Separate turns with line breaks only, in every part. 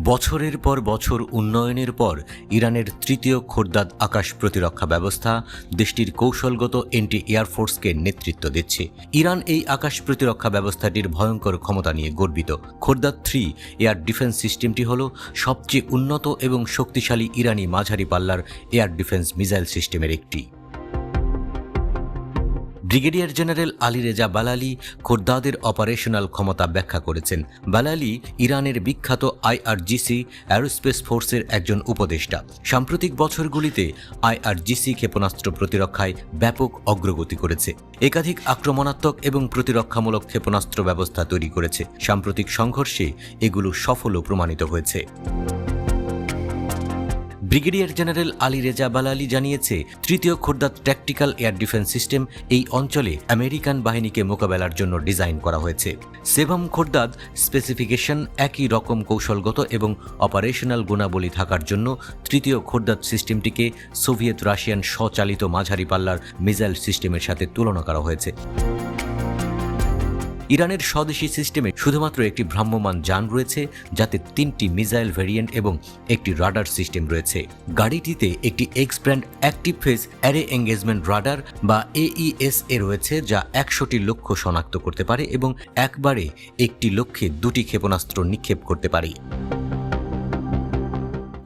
বছরের পর বছর উন্নয়নের পর ইরানের তৃতীয় খোরদাদ আকাশ প্রতিরক্ষা ব্যবস্থা দেশটির কৌশলগত এন্টি এয়ারফোর্সকে নেতৃত্ব দিচ্ছে। ইরান এই আকাশ প্রতিরক্ষা ব্যবস্থাটির ভয়ঙ্কর ক্ষমতা নিয়ে গর্বিত। খোরদাদ 3 এয়ার ডিফেন্স সিস্টেমটি হল সবচেয়ে উন্নত এবং শক্তিশালী ইরানি মাঝারি পাল্লার এয়ার ডিফেন্স মিসাইল সিস্টেমের একটি। Brigadier general Ali Reza Balali খোরদাদের অপারেশনাল ক্ষমতা ব্যাখ্যা করেছেন। বালালি ইরানের বিখ্যাত আইআরজিসি অ্যারোস্পেস ফোর্সের একজন উপদেষ্টা। সাম্প্রতিক বছরগুলিতে আইআরজিসি ক্ষেপণাস্ত্র প্রতিরক্ষায় ব্যাপক অগ্রগতি করেছে, একাধিক আক্রমণাত্মক এবং প্রতিরক্ষামূলক ক্ষেপণাস্ত্র ব্যবস্থা তৈরি করেছে। সাম্প্রতিক সংঘর্ষে এগুলো সফলও প্রমাণিত হয়েছে। ব্রিগেডিয়ার জেনারেল আলী রেজা বালালি জানিয়েছে, তৃতীয় খোরদাদ ট্যাকটিক্যাল এয়ার ডিফেন্স সিস্টেম এই অঞ্চলে আমেরিকান বাহিনীকে মোকাবেলার জন্য ডিজাইন করা হয়েছে। সেভাম খোরদাদ স্পেসিফিকেশন একই রকম কৌশলগত এবং অপারেশনাল গুণাবলী থাকার জন্য তৃতীয় খোরদাদ সিস্টেমটিকে সোভিয়েত রাশিয়ান স্বচালিত মাঝারি পাল্লার মিসাইল সিস্টেমের সাথে তুলনা করা হয়েছে। ইরানের স্বদেশী সিস্টেমে শুধুমাত্র একটি ভ্রাম্যমাণ যান রয়েছে, যাতে 3টি মিসাইল ভ্যারিয়েন্ট এবং একটি রাডার সিস্টেম রয়েছে। গাড়িটিতে একটি x brand active phase array engagement radar বা AESA রয়েছে, যা 100টি লক্ষ্য শনাক্ত করতে পারে এবং একবারে একটি লক্ষ্যে 2টি ক্ষেপণাস্ত্র নিক্ষেপ করতে পারে।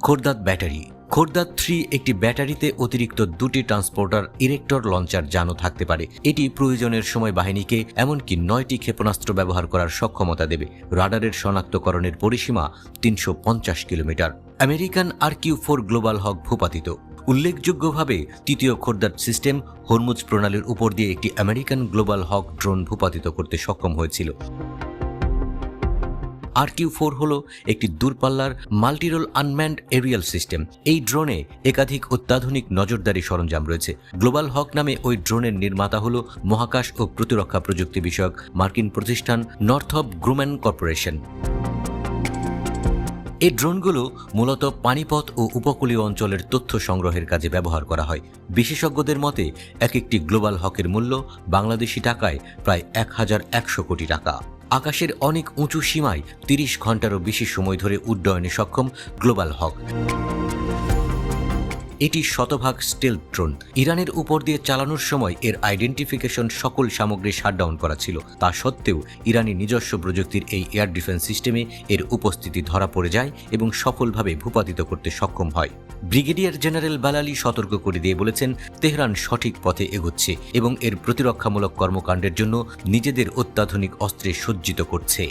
খোরদাদ ব্যাটারি। খোরদাদ 3 একটি ব্যাটারিতে অতিরিক্ত 2টি ট্রান্সপোর্টার ইরেক্টর লঞ্চার যানও থাকতে পারে। এটি প্রয়োজনের সময় বাহিনীকে এমনকি 9টি ক্ষেপণাস্ত্র ব্যবহার করার সক্ষমতা দেবে। রাডারের শনাক্তকরণের পরিসীমা 350 কিলোমিটার। আমেরিকান RQ-4 গ্লোবাল হক ভূপাতিত। উল্লেখযোগ্যভাবে তৃতীয় খোরদাদ সিস্টেম হরমুজ প্রণালীর উপর দিয়ে একটি আমেরিকান গ্লোবাল হক ড্রোন ভূপাতিত করতে সক্ষম হয়েছিল। RQ-4 হল একটি দূরপাল্লার মাল্টিরোল আনম্যান্ড এরিয়াল সিস্টেম। এই ড্রোনে একাধিক অত্যাধুনিক নজরদারি সরঞ্জাম রয়েছে। গ্লোবাল হক নামে ওই ড্রোনের নির্মাতা হল মহাকাশ ও প্রতিরক্ষা প্রযুক্তি বিষয়ক মার্কিন প্রতিষ্ঠান নর্থপ গ্রুম্যান কর্পোরেশন। এই ড্রোনগুলো মূলত পানিপথ ও উপকূলীয় অঞ্চলের তথ্য সংগ্রহের কাজে ব্যবহার করা হয়। বিশেষজ্ঞদের মতে একটি গ্লোবাল হকের মূল্য বাংলাদেশি টাকায় প্রায় 1100 কোটি টাকা। আকাশের অনেক উঁচু সীমায় 30 ঘন্টারও বেশি সময় ধরে উড্ডয়নে সক্ষম গ্লোবাল হক। এটি শতভাগ স্টেলথ ড্রোন। ইরানের উপর দিয়ে চালানোর সময় এর আইডেন্টিফিকেশন সকল সামগ্রী শাটডাউন করা ছিল। তা সত্ত্বেও ইরানি নিজস্ব প্রযুক্তির এই এয়ার ডিফেন্স সিস্টেমে এর উপস্থিতি ধরা পড়ে যায় এবং সফলভাবে ভূপাতিত করতে সক্ষম হয়। ব্রিগেডিয়ার জেনারেল বালালি সতর্ক করে দিয়ে বলেছেন, তেহরান সঠিক পথে এগোচ্ছে এবং এর প্রতিরক্ষামূলক কর্মকাণ্ডের জন্য নিজেদের অত্যাধুনিক অস্ত্রে সজ্জিত করছে।